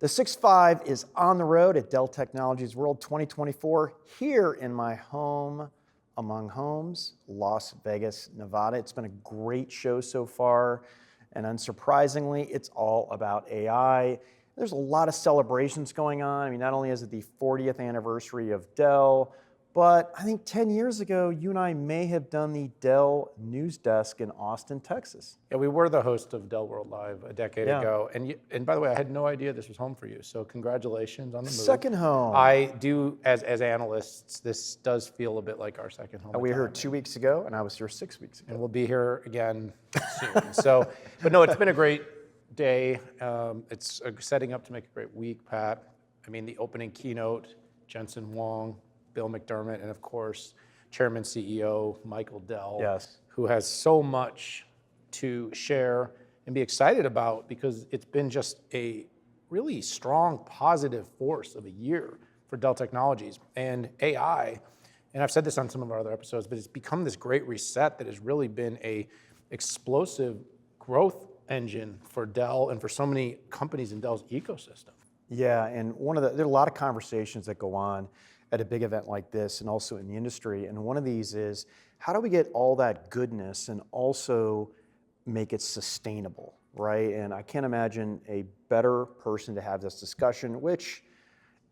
The 6.5 is on the road at Dell Technologies World 2024 here in my home among homes, Las Vegas, Nevada. It's been a great show so far, and unsurprisingly, it's all about AI. There's a lot of celebrations going on. I mean, not only is it the 40th anniversary of Dell, but I think 10 years ago, you and I may have done the Dell news desk in Austin, Texas. Yeah, we were the host of Dell World Live a decade ago. And by the way, I had no idea this was home for you. So congratulations on the move. Second home. I do, as analysts, this does feel a bit like our second home. We were here 2 weeks ago, and I was here 6 weeks ago. And we'll be here again soon. So, but no, it's been a great day. It's setting up to make a great week, Pat. I mean, the opening keynote, Jensen Huang, Bill McDermott, and of course, Chairman CEO Michael Dell, yes, who has so much to share and be excited about because it's been just a really strong, positive force of a year for Dell Technologies and AI. And I've said this on some of our other episodes, but it's become this great reset that has really been a explosive growth engine for Dell and for so many companies in Dell's ecosystem. Yeah, and there are a lot of conversations that go on at a big event like this and also in the industry. And one of these is, how do we get all that goodness and also make it sustainable, right? And I can't imagine a better person to have this discussion, which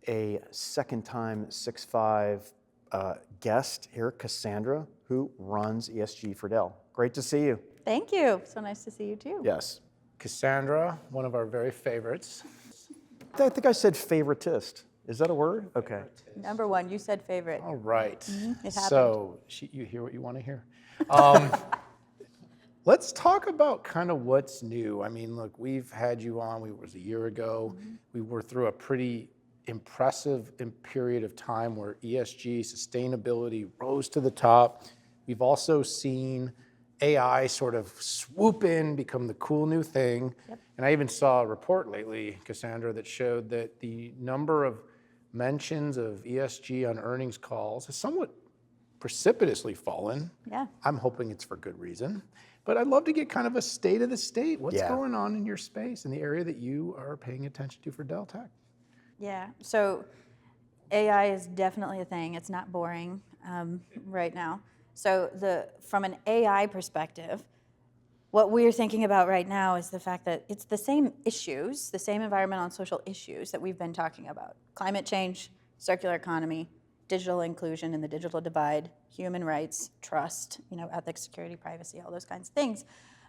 a second-time 6.5 guest here, Cassandra, who runs ESG for Dell. Great to see you. Thank you. So nice to see you too. Yes. Cassandra, one of our very favorites. I think I said favoritist. Is that a word? Okay. Number one, you said favorite. All right. Mm-hmm. It happened. So you hear what you want to hear. Let's talk about kind of what's new. I mean, look, we've had you on. It was a year ago. Mm-hmm. We were through a pretty impressive period of time where ESG, sustainability rose to the top. We've also seen AI sort of swoop in, become the cool new thing. Yep. And I even saw a report lately, Cassandra, that showed that the number of mentions of ESG on earnings calls has somewhat precipitously fallen. Yeah. I'm hoping it's for good reason. But I'd love to get kind of a state of the state. What's going on in your space, in the area that you are paying attention to for Dell Tech? Yeah, so AI is definitely a thing. It's not boring right now. So from an AI perspective, what we're thinking about right now is the fact that it's the same issues, the same environmental and social issues that we've been talking about. Climate change, circular economy, digital inclusion and the digital divide, human rights, trust, ethics, security, privacy, all those kinds of things.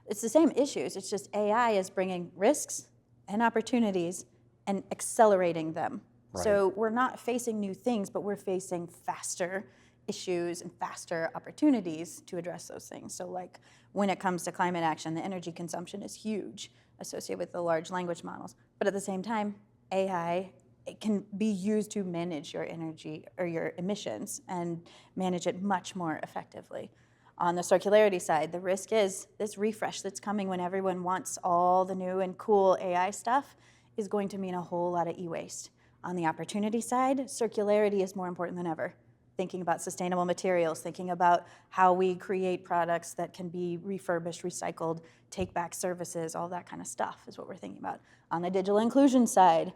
It's the same issues. It's just AI is bringing risks and opportunities and accelerating them. Right. So we're not facing new things, but we're facing faster issues and faster opportunities to address those things. So like when it comes to climate action, the energy consumption is huge associated with the large language models. But at the same time, AI, it can be used to manage your energy or your emissions and manage it much more effectively. On the circularity side, the risk is this refresh that's coming when everyone wants all the new and cool AI stuff is going to mean a whole lot of e-waste. On the opportunity side, circularity is more important than ever. Thinking about sustainable materials, thinking about how we create products that can be refurbished, recycled, take back services, all that kind of stuff is what we're thinking about. On the digital inclusion side,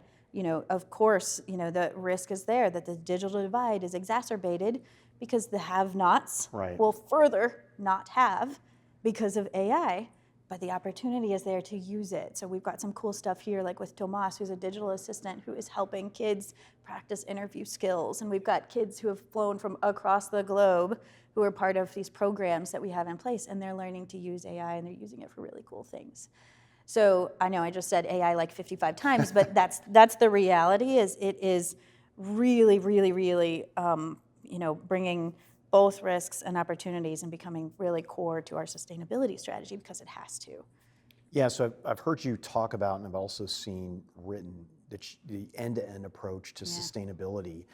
of course, the risk is there that the digital divide is exacerbated because the have-nots will further not have because of AI, but the opportunity is there to use it. So we've got some cool stuff here, like with Tomas, who's a digital assistant who is helping kids practice interview skills. And we've got kids who have flown from across the globe who are part of these programs that we have in place, and they're learning to use AI, and they're using it for really cool things. So I know I just said AI like 55 times, but that's the reality. Is it is really, really, really, bringing both risks and opportunities and becoming really core to our sustainability strategy because it has to. Yeah, so I've heard you talk about, and I've also seen written the end-to-end approach to sustainability.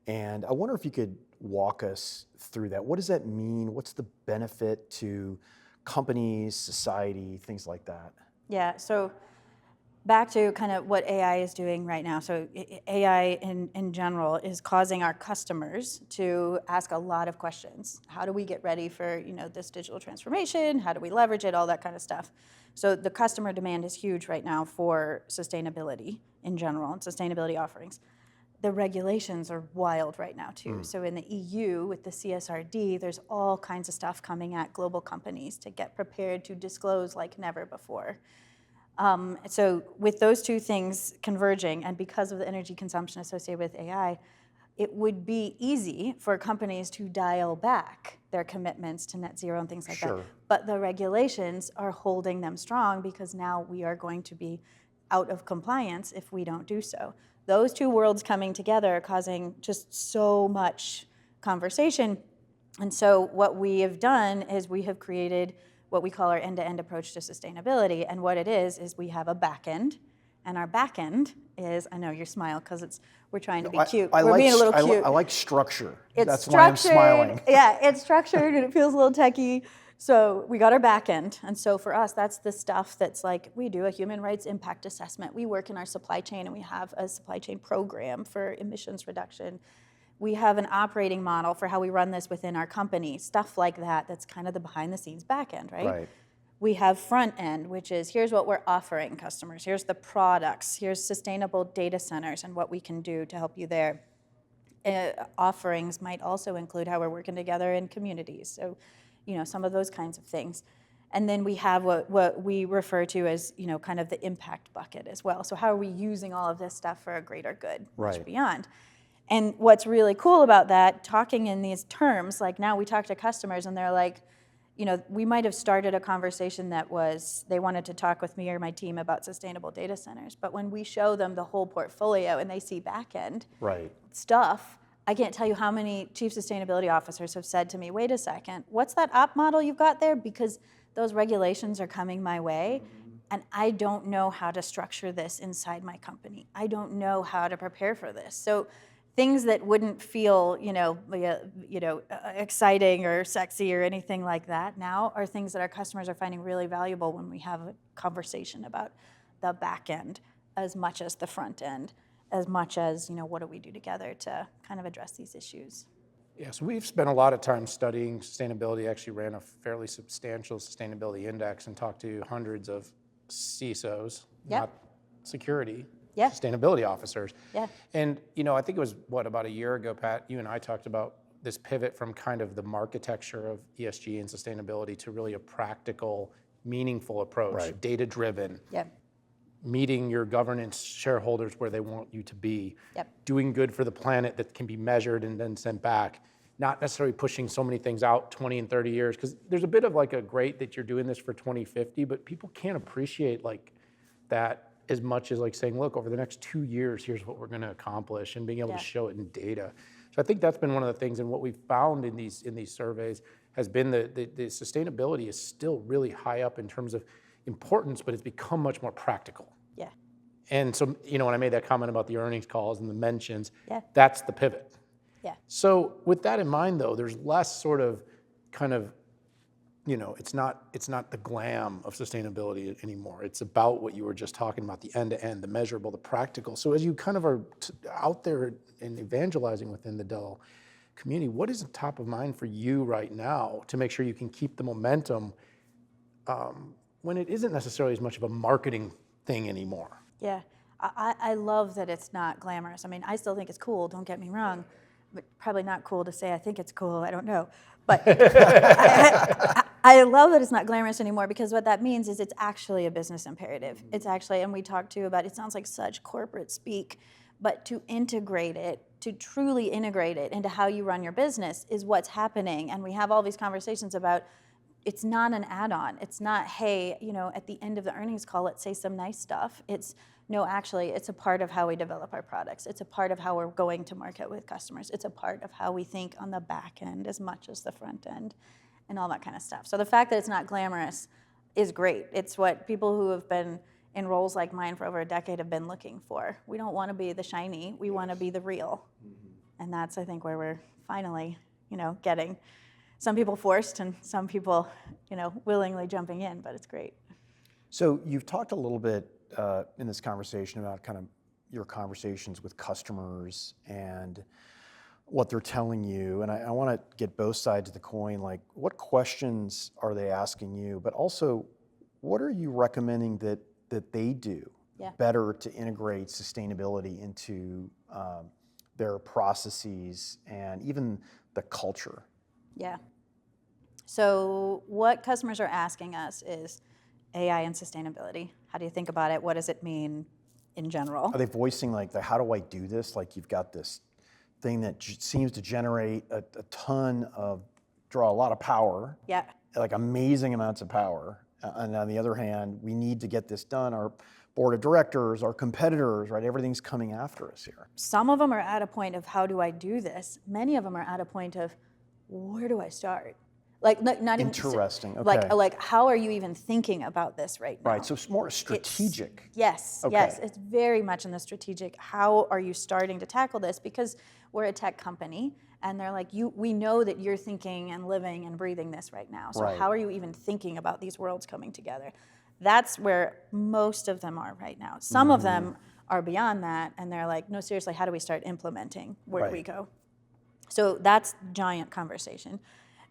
And I wonder if you could walk us through that. What does that mean? What's the benefit to companies, society, things like that? Yeah, so back to kind of what AI is doing right now. So AI in general is causing our customers to ask a lot of questions. How do we get ready for this digital transformation? How do we leverage it? All that kind of stuff. So the customer demand is huge right now for sustainability in general and sustainability offerings. The regulations are wild right now too. So in the EU with the CSRD, there's all kinds of stuff coming at global companies to get prepared to disclose like never before. So with those two things converging, and because of the energy consumption associated with AI, it would be easy for companies to dial back their commitments to net zero and things like that. But the regulations are holding them strong because now we are going to be out of compliance if we don't do so. Those two worlds coming together are causing just so much conversation. And so what we have done is we have created what we call our end-to-end approach to sustainability. And what it is we have a back end. And our back end is, I know you smile because we're trying to be cute. We're being a little cute. I like structure. That's why I'm smiling. Yeah, it's structured and it feels a little techie. So we got our back end. And so for us, that's the stuff that's like, we do a human rights impact assessment. We work in our supply chain and we have a supply chain program for emissions reduction. We have an operating model for how we run this within our company, stuff like that. That's kind of the behind the scenes back end, right? We have front end, which is here's what we're offering customers. Here's the products. Here's sustainable data centers and what we can do to help you there. Offerings might also include how we're working together in communities. So, some of those kinds of things. And then we have what we refer to as, kind of the impact bucket as well. So how are we using all of this stuff for a greater good, much beyond? And what's really cool about that, talking in these terms, like now we talk to customers and they're like, we might have started a conversation that was, they wanted to talk with me or my team about sustainable data centers. But when we show them the whole portfolio and they see back end stuff, I can't tell you how many chief sustainability officers have said to me, wait a second, what's that op model you've got there? Because those regulations are coming my way, and I don't know how to structure this inside my company. I don't know how to prepare for this. So things that wouldn't feel, exciting or sexy or anything like that now are things that our customers are finding really valuable when we have a conversation about the back end as much as the front end, as much as, what do we do together to kind of address these issues. Yeah, so we've spent a lot of time studying sustainability, actually ran a fairly substantial sustainability index and talked to hundreds of CISOs, not security, sustainability officers. And, I think it was, about a year ago, Pat, you and I talked about this pivot from kind of the architecture of ESG and sustainability to really a practical, meaningful approach, data-driven. Meeting your governance shareholders where they want you to be, doing good for the planet that can be measured and then sent back, not necessarily pushing so many things out 20 and 30 years, because there's a bit of like a great that you're doing this for 2050, but people can't appreciate like that as much as like saying, look, over the next 2 years, here's what we're gonna accomplish, and being able to show it in data. So I think that's been one of the things, and what we've found in these surveys has been the sustainability is still really high up in terms of importance, but it's become much more practical. And so, when I made that comment about the earnings calls and the mentions, that's the pivot. So with that in mind, though, there's less sort of kind of, it's not the glam of sustainability anymore. It's about what you were just talking about, the end-to-end, the measurable, the practical. So as you kind of are out there and evangelizing within the Dell community, what is top of mind for you right now to make sure you can keep the momentum when it isn't necessarily as much of a marketing thing anymore? I love that it's not glamorous. I mean, I still think it's cool, don't get me wrong, but probably not cool to say I think it's cool, I don't know. But I love that it's not glamorous anymore, because what that means is it's actually a business imperative. It's actually, and we talked too about, it sounds like such corporate speak, but to integrate it, to truly integrate it into how you run your business is what's happening. And we have all these conversations about, it's not an add-on. It's not, hey, at the end of the earnings call, let's say some nice stuff. No, actually, it's a part of how we develop our products. It's a part of how we're going to market with customers. It's a part of how we think on the back end as much as the front end and all that kind of stuff. So the fact that it's not glamorous is great. It's what people who have been in roles like mine for over a decade have been looking for. We don't want to be the shiny. We want to be the real. And that's, I think, where we're finally, getting some people forced and some people, willingly jumping in, but it's great. So you've talked a little bit in this conversation about kind of your conversations with customers and what they're telling you. And I want to get both sides of the coin. Like, what questions are they asking you? But also, what are you recommending that they do better to integrate sustainability into their processes and even the culture? Yeah. So what customers are asking us is AI and sustainability. How do you think about it? What does it mean in general? Are they voicing like, how do I do this? Like, you've got this thing that seems to generate a ton of, draw a lot of power. Yeah. Like amazing amounts of power. And on the other hand, we need to get this done. Our board of directors, our competitors, right? Everything's coming after us here. Some of them are at a point of, how do I do this? Many of them are at a point of, where do I start? Like, not even interesting. Okay. Like how are you even thinking about this right now? Right. So it's more strategic. Yes. Okay. Yes. It's very much in the strategic. How are you starting to tackle this? Because we're a tech company, and they're like, we know that you're thinking and living and breathing this right now. So Right. how are you even thinking about these worlds coming together? That's where most of them are right now. Some of them are beyond that, and they're like, no, seriously, how do we start implementing? Where do we go? So that's giant conversation.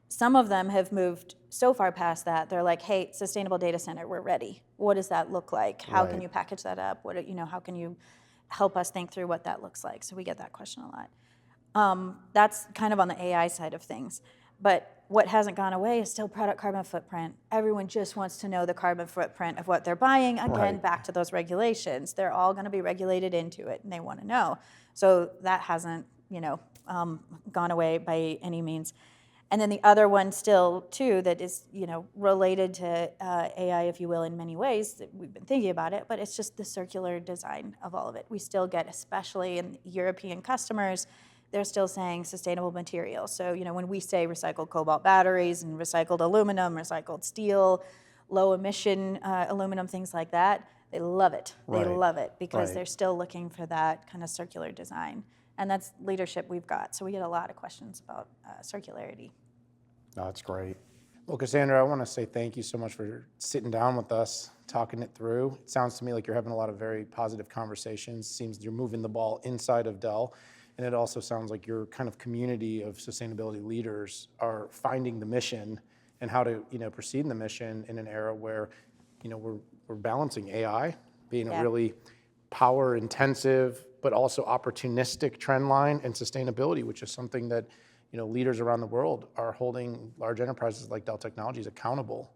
Some of them have moved so far past that, they're like, hey, sustainable data center, we're ready. What does that look like? How can you package that up? How can you help us think through what that looks like? So we get that question a lot. That's kind of on the AI side of things. But what hasn't gone away is still product carbon footprint. Everyone just wants to know the carbon footprint of what they're buying. Again, back to those regulations. They're all going to be regulated into it, and they want to know. So that hasn't, gone away by any means. And then the other one still, too, that is, related to AI, if you will, in many ways, that we've been thinking about it, but it's just the circular design of all of it. We still get, especially in European customers, they're still saying sustainable materials. So, when we say recycled cobalt batteries and recycled aluminum, recycled steel, low emission aluminum, things like that, they love it. They love it because they're still looking for that kind of circular design. And that's leadership we've got. So we get a lot of questions about circularity. No, that's great. Well, Cassandra, I want to say thank you so much for sitting down with us, talking it through. It sounds to me like you're having a lot of very positive conversations. Seems you're moving the ball inside of Dell. And it also sounds like your kind of community of sustainability leaders are finding the mission and how to, proceed in the mission in an era where, we're balancing AI, being a really power intensive, but also opportunistic trend line, and sustainability, which is something that leaders around the world are holding large enterprises like Dell Technologies accountable.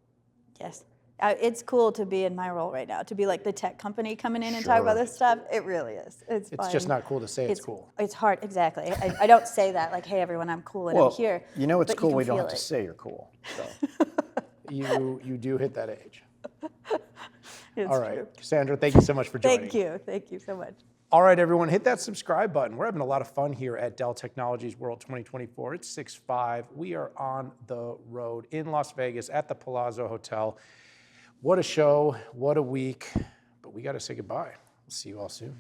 Yes. It's cool to be in my role right now, to be like the tech company coming in and talk about this stuff. It really is. It's fun. Just not cool to say it's cool. It's hard, exactly. I don't say that like, hey, everyone, I'm cool and I'm here. It's cool. We don't have to say you're cool. So. You do hit that age. It's all right, true. Cassandra, thank you so much for joining. Thank you so much. All right, everyone, hit that subscribe button. We're having a lot of fun here at Dell Technologies World 2024. It's 6/5. We are on the road in Las Vegas at the Palazzo Hotel. What a show, what a week, but we got to say goodbye. We'll see you all soon.